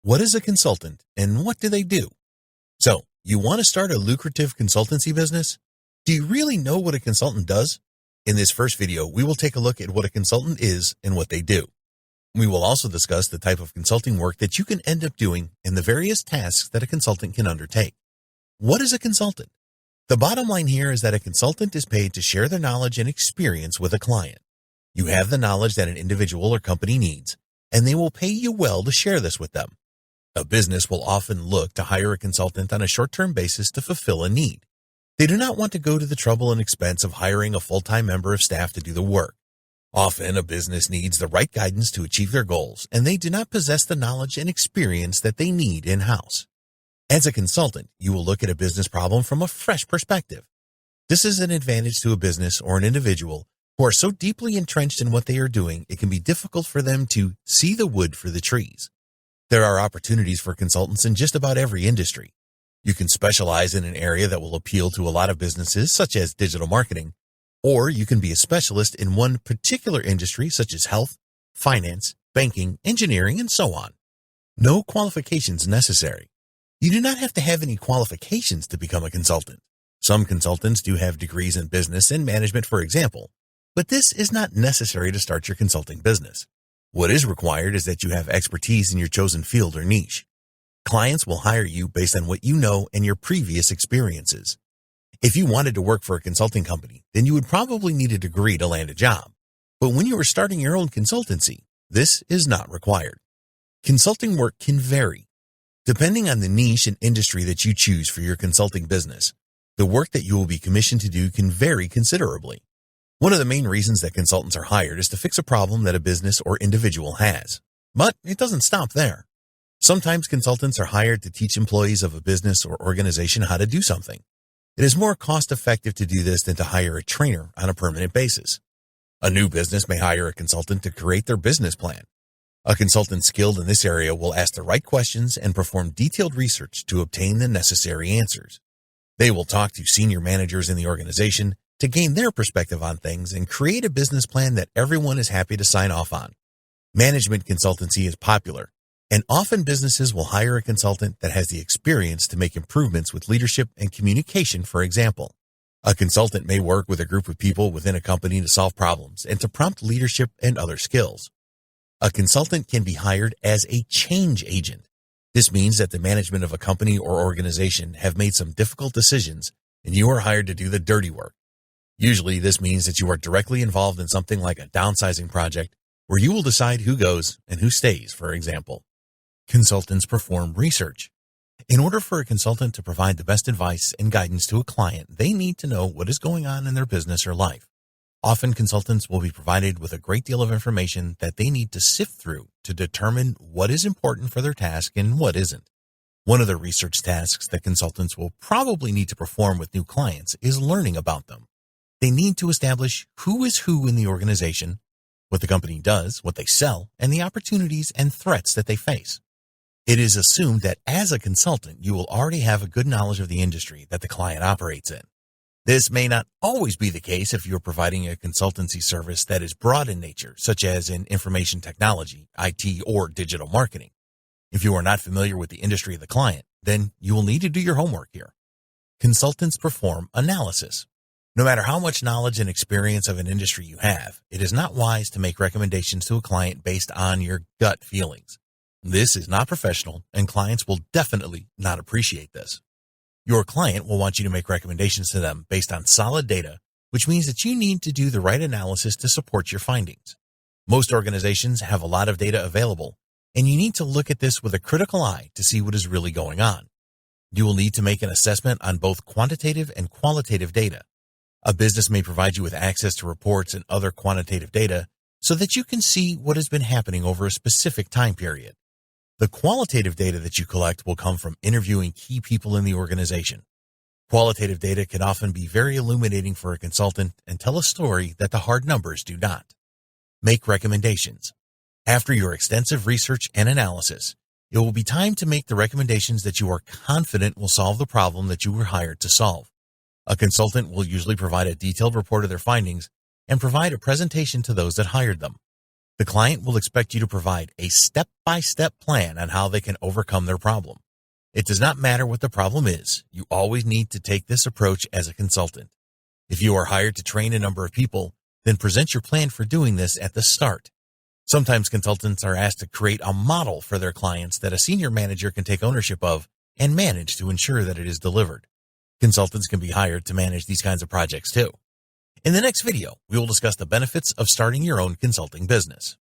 What is a consultant and what do they do? So, you want to start a lucrative consultancy business? Do you really know what a consultant does? In this first video, we will take a look at what a consultant is and what they do. We will also discuss the type of consulting work that you can end up doing and the various tasks that a consultant can undertake. What is a consultant? The bottom line here is that a consultant is paid to share their knowledge and experience with a client. You have the knowledge that an individual or company needs, and they will pay you well to share this with them. A business will often look to hire a consultant on a short-term basis to fulfill a need. They do not want to go to the trouble and expense of hiring a full-time member of staff to do the work. Often, a business needs the right guidance to achieve their goals, and they do not possess the knowledge and experience that they need in-house. As a consultant, you will look at a business problem from a fresh perspective. This is an advantage to a business or an individual who are so deeply entrenched in what they are doing, it can be difficult for them to see the wood for the trees. There are opportunities for consultants in just about every industry. You can specialize in an area that will appeal to a lot of businesses, such as digital marketing, or you can be a specialist in one particular industry, such as health, finance, banking, engineering, and so on. No qualifications necessary. You do not have to have any qualifications to become a consultant. Some consultants do have degrees in business and management, for example, but this is not necessary to start your consulting business. What is required is that you have expertise in your chosen field or niche. Clients will hire you based on what you know and your previous experiences. If you wanted to work for a consulting company, then you would probably need a degree to land a job. But when you are starting your own consultancy, this is not required. Consulting work can vary. Depending on the niche and industry that you choose for your consulting business, the work that you will be commissioned to do can vary considerably. One of the main reasons that consultants are hired is to fix a problem that a business or individual has. But it doesn't stop there. Sometimes consultants are hired to teach employees of a business or organization how to do something. It is more cost-effective to do this than to hire a trainer on a permanent basis. A new business may hire a consultant to create their business plan. A consultant skilled in this area will ask the right questions and perform detailed research to obtain the necessary answers. They will talk to senior managers in the organization to gain their perspective on things and create a business plan that everyone is happy to sign off on. Management consultancy is popular, and often businesses will hire a consultant that has the experience to make improvements with leadership and communication, for example. A consultant may work with a group of people within a company to solve problems and to prompt leadership and other skills. A consultant can be hired as a change agent. This means that the management of a company or organization have made some difficult decisions, and you are hired to do the dirty work. Usually, this means that you are directly involved in something like a downsizing project where you will decide who goes and who stays, for example. Consultants perform research. In order for a consultant to provide the best advice and guidance to a client, they need to know what is going on in their business or life. Often, consultants will be provided with a great deal of information that they need to sift through to determine what is important for their task and what isn't. One of the research tasks that consultants will probably need to perform with new clients is learning about them. They need to establish who is who in the organization, what the company does, what they sell, and the opportunities and threats that they face. It is assumed that as a consultant, you will already have a good knowledge of the industry that the client operates in. This may not always be the case if you're providing a consultancy service that is broad in nature, such as in information technology, IT, or digital marketing. If you are not familiar with the industry of the client, then you will need to do your homework here. Consultants perform analysis. No matter how much knowledge and experience of an industry you have, it is not wise to make recommendations to a client based on your gut feelings. This is not professional, and clients will definitely not appreciate this. Your client will want you to make recommendations to them based on solid data, which means that you need to do the right analysis to support your findings. Most organizations have a lot of data available, and you need to look at this with a critical eye to see what is really going on. You will need to make an assessment on both quantitative and qualitative data. A business may provide you with access to reports and other quantitative data so that you can see what has been happening over a specific time period. The qualitative data that you collect will come from interviewing key people in the organization. Qualitative data can often be very illuminating for a consultant and tell a story that the hard numbers do not. Make recommendations. After your extensive research and analysis, it will be time to make the recommendations that you are confident will solve the problem that you were hired to solve. A consultant will usually provide a detailed report of their findings and provide a presentation to those that hired them. The client will expect you to provide a step-by-step plan on how they can overcome their problem. It does not matter what the problem is. You always need to take this approach as a consultant. If you are hired to train a number of people, then present your plan for doing this at the start. Sometimes consultants are asked to create a model for their clients that a senior manager can take ownership of and manage to ensure that it is delivered. Consultants can be hired to manage these kinds of projects too. In the next video, we will discuss the benefits of starting your own consulting business.